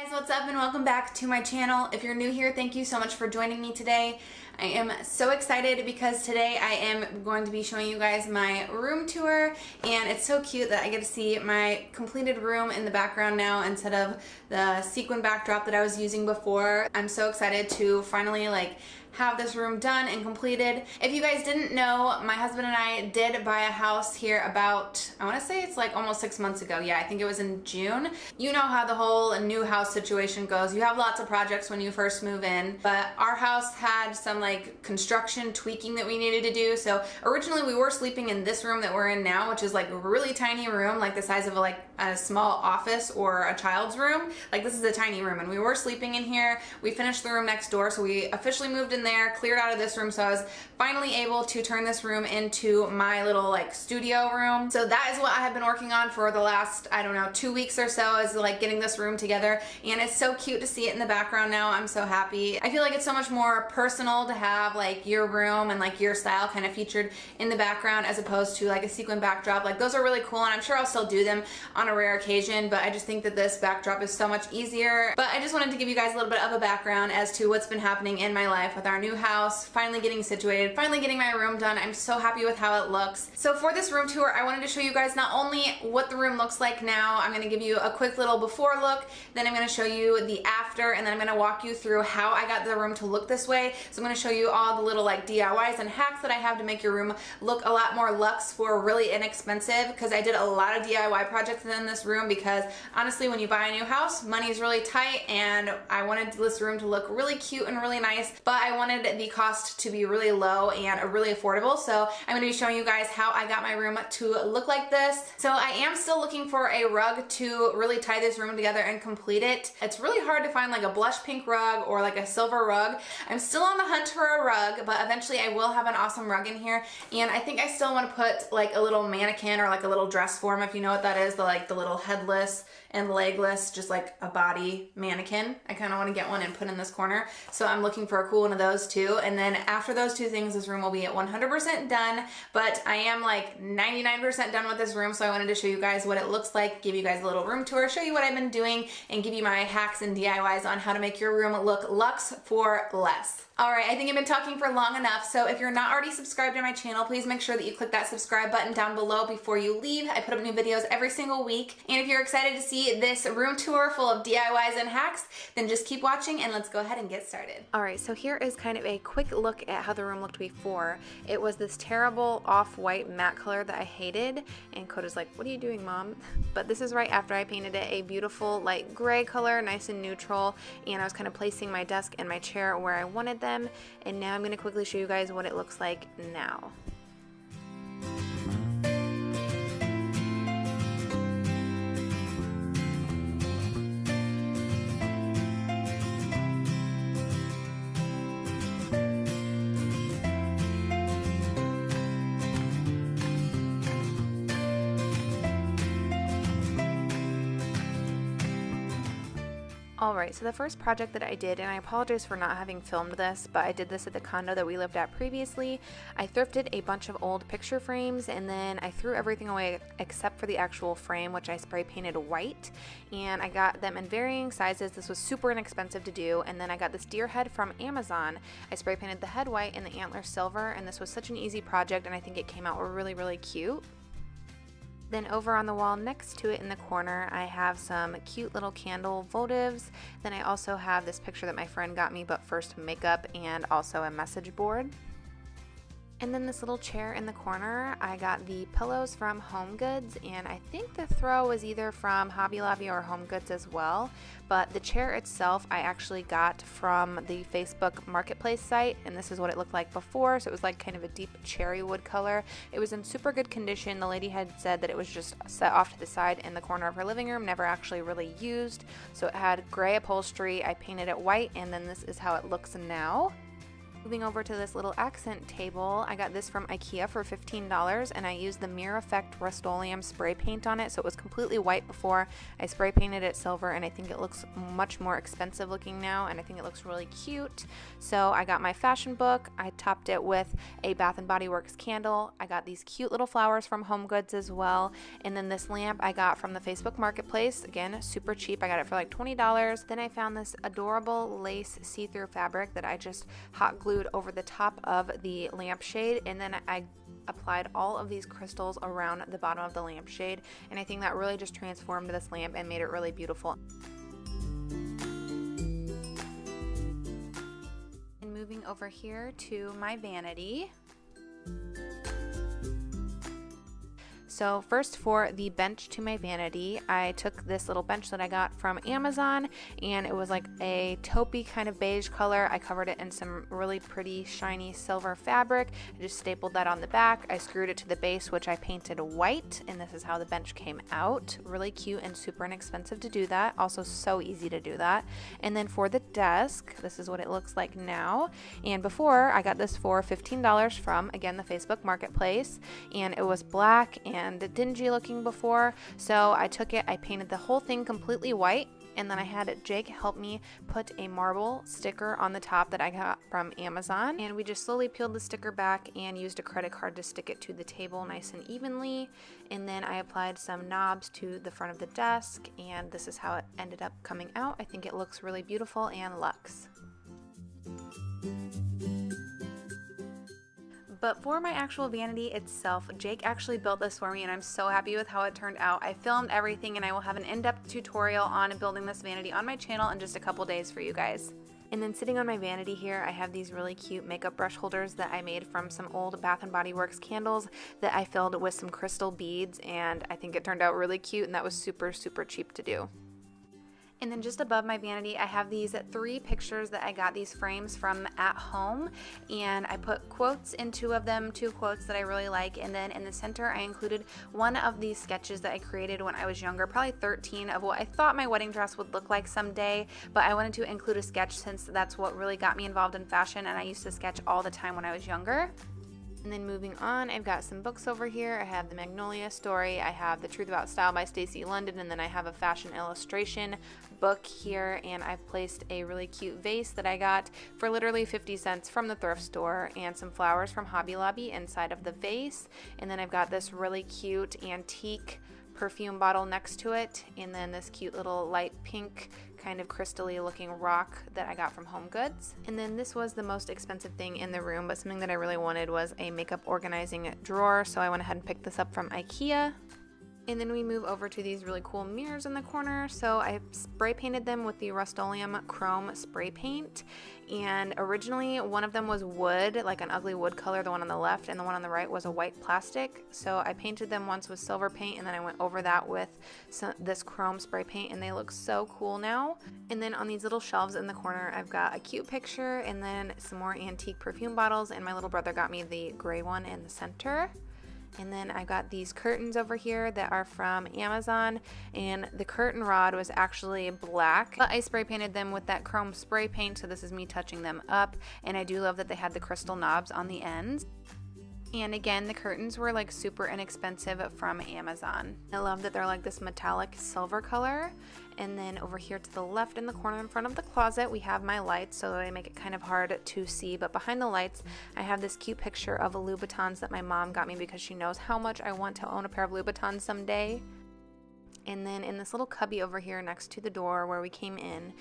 Guys, what's up and welcome back to my channel. If you're new here, thank you so much for joining me today. I am so excited because today I am going to be showing you guys my room tour, and it's so cute that I get to see my completed room in the background now instead of the sequin backdrop that I was using before. I'm so excited to finally have this room done and completed. If you guys didn't know, my husband and I did buy a house here about, I want to say it's like almost 6 months ago. Yeah, I think it was in June. You know how the whole new house situation goes. You have lots of projects when you first move in, but our house had some construction tweaking that we needed to do. So originally we were sleeping in this room that we're in now, which is like a really tiny room, like the size of a small office or a child's room. Like, this is a tiny room, and we were sleeping in here. We finished the room next door, so we officially moved in there, cleared out of this room, so I was finally able to turn this room into my little studio room. So that is what I have been working on for the last, I don't know, 2 weeks or so, is getting this room together, and it's so cute to see it in the background now. I'm so happy. I feel like it's so much more personal to have your room and your style kind of featured in the background as opposed to a sequin backdrop. Those are really cool, and I'm sure I'll still do them on a rare occasion, but I just think that this backdrop is so much easier. But I just wanted to give you guys a little bit of a background as to what's been happening in my life with our new house, finally getting situated, finally getting my room done. I'm so happy with how it looks. So for this room tour, I wanted to show you guys not only what the room looks like now, I'm going to give you a quick little before look, then I'm going to show you the after, and then I'm going to walk you through how I got the room to look this way. So I'm going to show you all the little DIYs and hacks that I have to make your room look a lot more luxe for really inexpensive, because I did a lot of DIY projects in this room because honestly, when you buy a new house, money is really tight, and I wanted this room to look really cute and really nice, but I wanted the cost to be really low and really affordable. So I'm going to be showing you guys how I got my room to look like this. So I am still looking for a rug to really tie this room together and complete it. It's really hard to find a blush pink rug or a silver rug. I'm still on the hunt for a rug, but eventually I will have an awesome rug in here, and I think I still want to put a little mannequin or a little dress form, if you know what that is, the little headless and legless, just a body mannequin. I kind of want to get one and put in this corner, so I'm looking for a cool one of those too. And then after those two things, this room will be at 100% done, but I am 99% done with this room, so I wanted to show you guys what it looks like, give you guys a little room tour, show you what I've been doing, and give you my hacks and DIYs on how to make your room look luxe for less. Alright, I think I've been talking for long enough, so if you're not already subscribed to my channel, please make sure that you click that subscribe button down below before you leave. I put up new videos every single week, and if you're excited to see this room tour full of DIYs and hacks, then just keep watching and let's go ahead and get started. Alright, so here is kind of a quick look at how the room looked before. It was this terrible off-white matte color that I hated, and Coda's like, "What are you doing, Mom?" But this is right after I painted it a beautiful light gray color, nice and neutral, and I was kind of placing my desk and my chair where I wanted them. And now I'm going to quickly show you guys what it looks like now. Alright, so the first project that I did, and I apologize for not having filmed this, but I did this at the condo that we lived at previously. I thrifted a bunch of old picture frames, and then I threw everything away except for the actual frame, which I spray painted white, and I got them in varying sizes. This was super inexpensive to do. And then I got this deer head from Amazon. I spray painted the head white and the antler silver, and this was such an easy project, and I think it came out really cute. Then over on the wall next to it in the corner, I have some cute little candle votives. Then I also have this picture that my friend got me, but first makeup, and also a message board. And then this little chair in the corner, I got the pillows from Home Goods, and I think the throw was either from Hobby Lobby or Home Goods as well. But the chair itself I actually got from the Facebook Marketplace site, and this is what it looked like before. So it was kind of a deep cherry wood color. It was in super good condition. The lady had said that it was just set off to the side in the corner of her living room, never actually really used. So it had gray upholstery. I painted it white, and then this is how it looks now. Moving over to this little accent table, I got this from IKEA for $15, and I used the Mirror Effect Rust-Oleum spray paint on it, so it was completely white before. I spray painted it silver, and I think it looks much more expensive looking now, and I think it looks really cute. So I got my fashion book. I topped it with a Bath & Body Works candle. I got these cute little flowers from HomeGoods as well, and then this lamp I got from the Facebook Marketplace. Again, super cheap. I got it for like $20. Then I found this adorable lace see-through fabric that I just hot glued over the top of the lampshade, and then I applied all of these crystals around the bottom of the lampshade, and I think that really just transformed this lamp and made it really beautiful. And moving over here to my vanity. So first, for the bench to my vanity, I took this little bench that I got from Amazon, and it was like a taupey kind of beige color. I covered it in some really pretty shiny silver fabric. I just stapled that on the back. I screwed it to the base, which I painted white, and this is how the bench came out. Really cute and super inexpensive to do that. Also so easy to do that. And then for the desk, this is what it looks like now. And before, I got this for $15 from, again, the Facebook Marketplace, and it was black and dingy looking before, so I took it, I painted the whole thing completely white, and then I had Jake help me put a marble sticker on the top that I got from Amazon, and we just slowly peeled the sticker back and used a credit card to stick it to the table nice and evenly. And then I applied some knobs to the front of the desk, and this is how it ended up coming out. I think it looks really beautiful and luxe. But for my actual vanity itself, Jake actually built this for me, and I'm so happy with how it turned out. I filmed everything, and I will have an in-depth tutorial on building this vanity on my channel in just a couple days for you guys. And then sitting on my vanity here, I have these really cute makeup brush holders that I made from some old Bath & Body Works candles that I filled with some crystal beads, and I think it turned out really cute, and that was super, super cheap to do. And then just above my vanity, I have these 3 pictures that I got these frames from at home, and I put quotes in 2 of them, 2 quotes that I really like, and then in the center I included one of these sketches that I created when I was younger, probably 13, of what I thought my wedding dress would look like someday, but I wanted to include a sketch since that's what really got me involved in fashion, and I used to sketch all the time when I was younger. And then moving on, I've got some books over here. I have the Magnolia Story, I have The Truth About Style by Stacey London, and then I have a fashion illustration book here, and I've placed a really cute vase that I got for literally 50 cents from the thrift store, and some flowers from Hobby Lobby inside of the vase. And then I've got this really cute antique perfume bottle next to it, and then this cute little light pink kind of crystally looking rock that I got from HomeGoods. And then this was the most expensive thing in the room, but something that I really wanted was a makeup organizing drawer, so I went ahead and picked this up from IKEA. And then we move over to these really cool mirrors in the corner. So I spray painted them with the Rust-Oleum Chrome spray paint. And originally one of them was wood, like an ugly wood color, the one on the left, and the one on the right was a white plastic. So I painted them once with silver paint, and then I went over that with this chrome spray paint, and they look so cool now. And then on these little shelves in the corner, I've got a cute picture and then some more antique perfume bottles, and my little brother got me the gray one in the center. And then I got these curtains over here that are from Amazon, and the curtain rod was actually black, but I spray painted them with that chrome spray paint, so this is me touching them up, and I do love that they had the crystal knobs on the ends. And again, the curtains were like super inexpensive from Amazon. I love that they're like this metallic silver color. And then over here to the left in the corner in front of the closet, we have my lights, so they make it kind of hard to see. But behind the lights, I have this cute picture of Louboutins that my mom got me because she knows how much I want to own a pair of Louboutins someday. And then in this little cubby over here next to the door where we came in,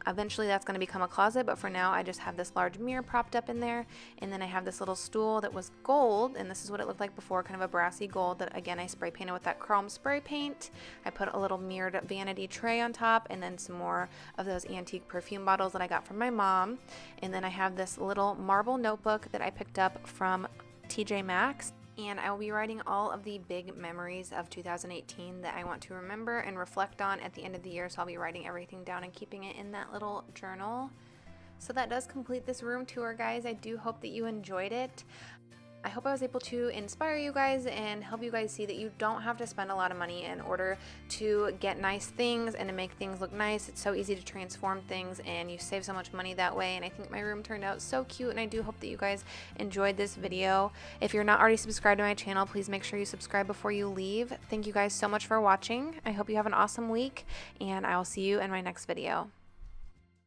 eventually that's going to become a closet, but for now I just have this large mirror propped up in there. And then I have this little stool that was gold, and this is what it looked like before, kind of a brassy gold that again I spray painted with that chrome spray paint. I put a little mirrored vanity tray on top, and then some more of those antique perfume bottles that I got from my mom. And then I have this little marble notebook that I picked up from TJ Maxx. And I will be writing all of the big memories of 2018 that I want to remember and reflect on at the end of the year. So I'll be writing everything down and keeping it in that little journal. So that does complete this room tour, guys. I do hope that you enjoyed it. I hope I was able to inspire you guys and help you guys see that you don't have to spend a lot of money in order to get nice things and to make things look nice. It's so easy to transform things and you save so much money that way. And I think my room turned out so cute, and I do hope that you guys enjoyed this video. If you're not already subscribed to my channel, please make sure you subscribe before you leave. Thank you guys so much for watching. I hope you have an awesome week, and I will see you in my next video.